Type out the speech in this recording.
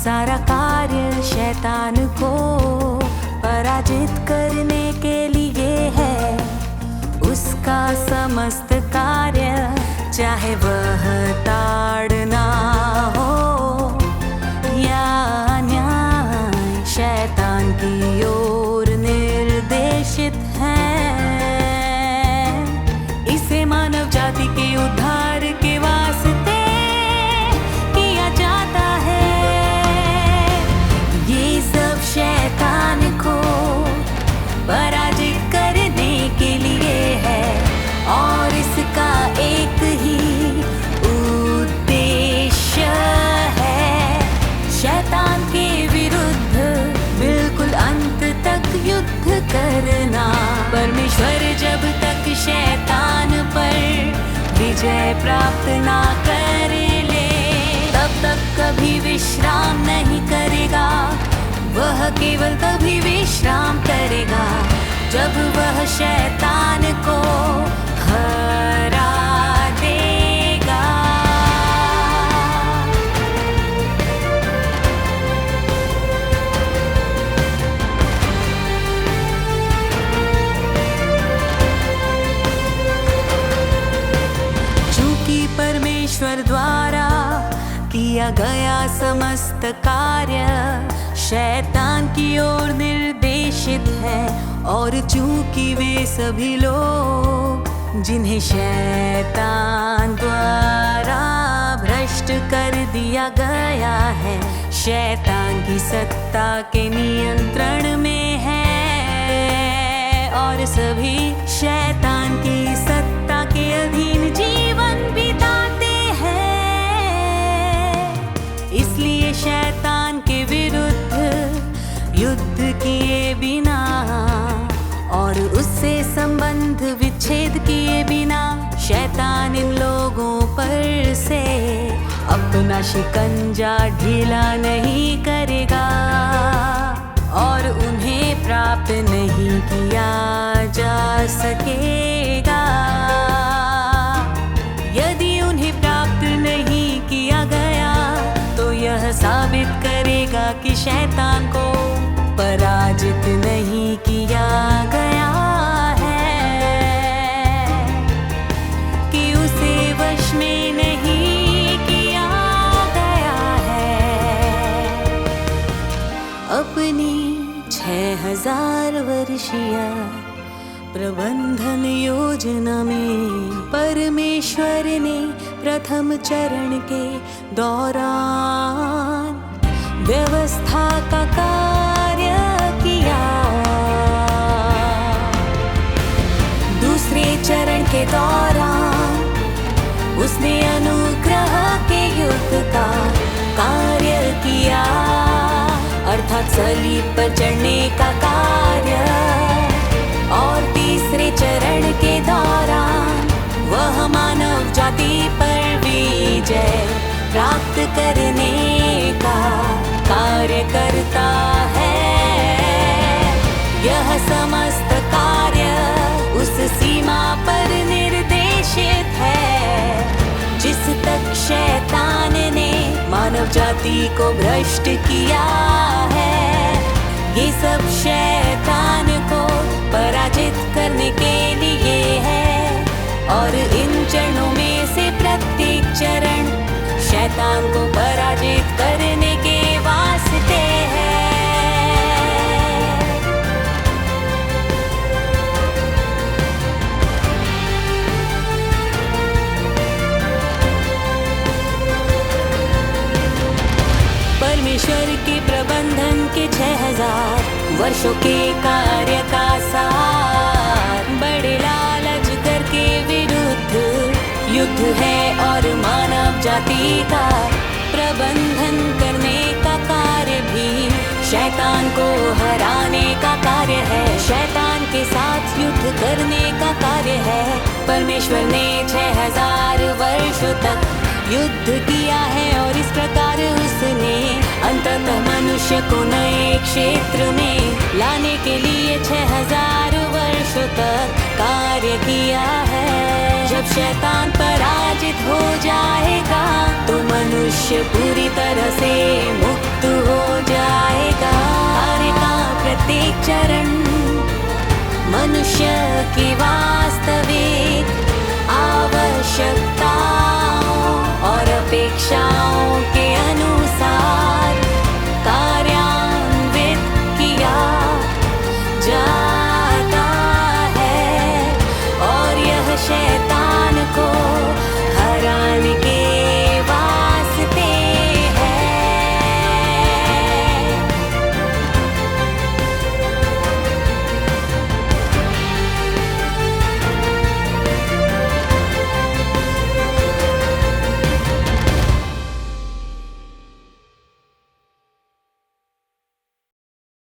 सारा कार्य शैतान को पराजित करने के लिए है। उसका समस्त कार्य चाहे वह ताड़ना हो या न्याय शैतान की ओर निर्देशित है। इसे मानव जाति के उद्धार के वास्ते किया जाता है। ये सब शैतान को पराजित करने के लिए है और इसका एक ही उद्देश्य है, शैतान के विरुद्ध बिल्कुल अंत तक युद्ध करना। परमेश्वर जब तक शैतान पर विजय प्राप्त ना कर ले तब तक कभी विश्राम नहीं करेगा। वह केवल तभी विश्राम करेगा जब वह शैतान को हरा देगा। चूंकि परमेश्वर द्वारा किया गया समस्त कार्य शैतान की ओर निर्देशित है और चूंकि वे सभी लोग जिन्हें शैतान द्वारा भ्रष्ट कर दिया गया है शैतान की सत्ता के नियंत्रण में है और सभी शैतान की सत्ता के अधीन जीवन बिताते हैं। इसलिए शैतान के विरुद्ध युद्ध किए बिना और उससे संबंध विच्छेद किए बिना शैतान इन लोगों पर से अपना शिकंजा ढीला नहीं करेगा और उन्हें प्राप्त नहीं किया जा सकेगा। यदि उन्हें प्राप्त नहीं किया गया तो यह साबित करेगा कि शैतान को पराजित नहीं किया गया है, कि उसे वश में नहीं किया गया है। अपनी 6000 वर्षीय प्रबंधन योजना में परमेश्वर ने प्रथम चरण के दौरान व्यवस्था का कार्य किया। दूसरे चरण के दौरान उसने अनुग्रह के युद्ध का कार्य किया, अर्थात सलीब पर चढ़ने का कार्य। और तीसरे चरण के दौरान वह मानव जाति पर विजय प्राप्त करने का कार्य करता है। यह समस्त कार्य उस सीमा पर निर्देशित है जिस तक शैतान ने मानव जाति को भ्रष्ट किया है। ये सब शैतान को पराजित करने के लिए है और इन चरणों में से प्रत्येक चरण शैतान को पराजित करने के वास्ते है। परमेश्वर के प्रबंधन के 6000 वर्षों के कार्य का सार बड़े लालच कर के विरुद्ध युद्ध है और मानव जाति का प्रबंधन करने का कार्य भी शैतान को हराने का कार्य है। शैतान के साथ युद्ध करने का कार्य है। परमेश्वर ने 6000 वर्षों तक युद्ध किया है और इस प्रकार उसने अंततः मनुष्य को नए क्षेत्र में लाने के लिए 6000 वर्षों तक कार्य किया है। जब शैतान पराजित हो जाएगा तो मनुष्य पूरी तरह से मुक्त की वार।